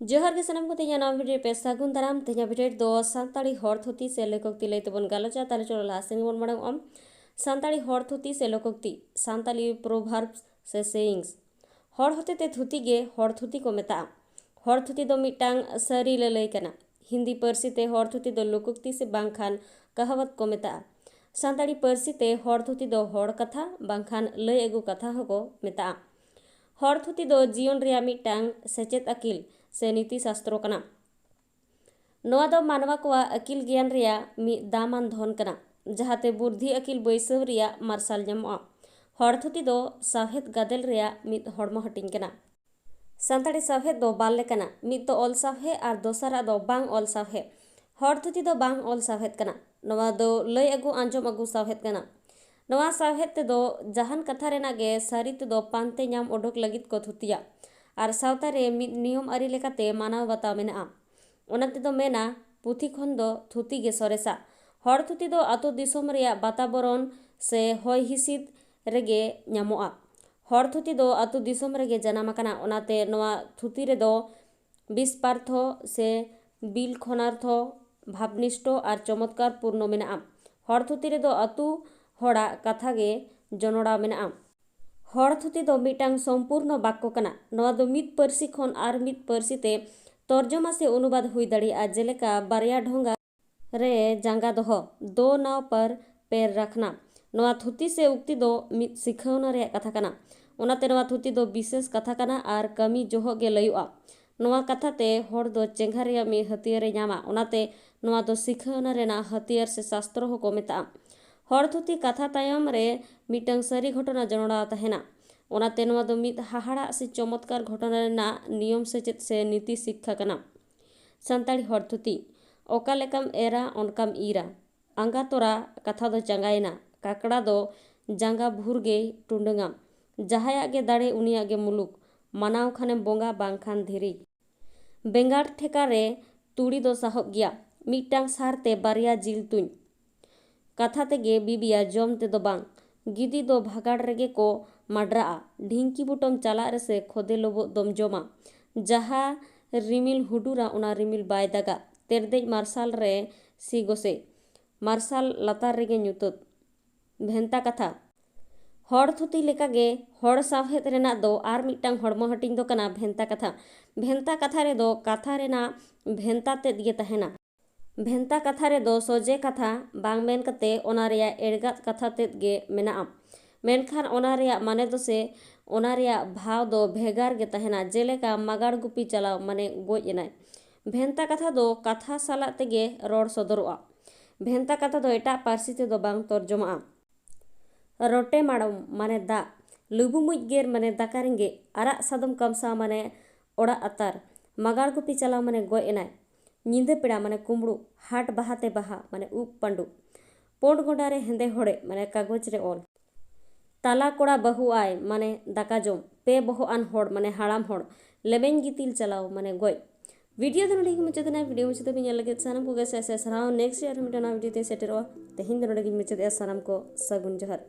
जोहर के सनम को तेज नाम वीडियो पे सागुन दाराम तेज वीडियो दो सानताड़ी हर थुती से लेखकती लैते बन गालोचा ताले चलो लासेन बन मडंग om सानताड़ी हर थुती से लेखकती सानताली प्रोभार्ब्स से सेइंग्स हर होते ते थुती गे हर थुती को मेता हर थुती दो मिटांग सरी ललई कना हिंदी परसी ते हर थुती दो लोकोक्ति से बांखान कहावत को मेता सानताड़ी परसी ते हर थुती दो हर कथा बांखान लई एगु कथा हको मेता हर थुती दो जीवन रिया मिटांग सेचेत अकिल से नीति शास्त्रों कना नोआ दो मानवा को अकिल ज्ञान रिया मी दामान धन कना जहाते बुद्धि अकिल बैसव रिया मार्शल जमोआ हर थुती दो साहेद गादेल रिया मिद हड़मो हटिंग कना सानताड़ी साहेद दो बाले कना मिद दो ऑल साहे और दोसरा दो बांग ऑल साहे हर थुती दो बांग ऑल साहेद कना नोआ दो लय अगु आंजम अगु साहेद कना नोआ साहेद ते दो जहान कथा रेना गे सारी ते दो पानते नाम ओडोक लगित को थुतिया और सावता रे मिद नियम आरी लेकाते मानाव बताव मेना ओनाते दो मेना पुथी खन दो थुती गे सरेसा हर थुती दो आतो दिसोम रिया वातावरण से होय हिसिद रेगे ᱧᱟᱢᱚᱜᱼᱟ हर थुती दो आतो दिसोम रेगे जनाम आकना ओनाते नोआ थुती रे दो बिस्पार्थ से बिल खनार्थ भावनिष्ठ और चमत्कार पूर्ण मेना हर थुती रे दो आतो हड़ा कथा गे जनोड़ा मेना हर थुती दो मिटांग संपूर्ण बाक्य कना नोआ दो मिद परसी खन आर मिद परसी ते तर्जमा से अनुवाद हुई दाड़िया जेलेका बारिया ढोंगा रे जांगा दोहो दो नाव पर पैर रखना नोआ थुती से उक्ति दो मिद सिखावना रे कथा कना ओनाते नोआ थुती दो विशेष कथा कना आर कमी जोहो गे लयुआ नोआ कथा ते हर दो चेंघा रे मी हथियार रे ᱧᱟᱢᱟ ओनाते नोआ दो सिखावना रेना हथियार से शास्त्र हो को मेता हर थुती कथा तायम रे मिटांग सरी घटना जनोड़ा तहेना ओनाते नोआ दो मिद हाहाड़ा से चमत्कार घटना रेना नियम सेचेत से नीति शिक्षा कना सानताड़ी हर थुती ओका लेकाम एरा ओनकाम ईरा आंगा तोरा कथा दो चंगायना काकड़ा दो जांगा भूरगे टुंडंगा जहाया गे दाड़े उनिया गे मुलुक मानाव खाने बोंगा बांखान धीरी बेंगार ठेका रे तुड़ी दो साहब गया मिटांग सारते बारिया जिल तुኝ कथा तेगे बीबिया जम ते दो बांग गिदी दो भागाड़ रेगे को माड्रा ढिंकी बुटम चला रेसे खोदे लोबो दम जमा जहा रिमिल हुडूरा उना रिमिल बाय दागा तेरदेज मार्शल रे सी गोसे मार्शल लतार रेगे ᱧᱩᱛᱟᱹᱛ भेंता कथा हर थुती लेका गे हर साहेद रेना दो आर मिटांग हड़मो हटिंग दो कना भेंता कथा रे दो कथा रेना भेंता तेद गे तहेना भेंता कथा रे दो सोजे कथा बांग मेन कते ओना रेया एड़गात कथा तेद गे मेना मेनखान ओना रेया माने दो से ओना रेया भाव दो भेगार गे तहेना जेलेका मागाड़ गुपी चलाव माने गोज एनाय भेंता कथा दो कथा साला तेगे रोड़ सदरोआ भेंता कथा दो एटा पारसी ते दो बांग तर्जमा रोटे माड़म माने दा लुबु मुज गेर माने दाका रेंगे आरा सादम कमसा माने ओड़ा अतार मागाड़ गुपी चलाव माने गोज एनाय ᱧᱤᱫᱟᱹ पेड़ा माने कुमड़ू हाट बहाते बहा माने उप पांडू पोंड गोडारे हेंदे होड़े माने कागज रे ओल ताला कोड़ा बहु आय माने दाका जम पे बहो आन होड़ माने हाड़ाम होड़ लेबेन गितिल चलाव माने गोय वीडियो दो नोडे मुचादना वीडियो मुचाद बिन लगे सानम को गेसे सराव नेक्स्ट ईयर मिटना वीडियो ते सेटेरो तेहिन दो नोडे मुचाद सानम को सगुन जोहर।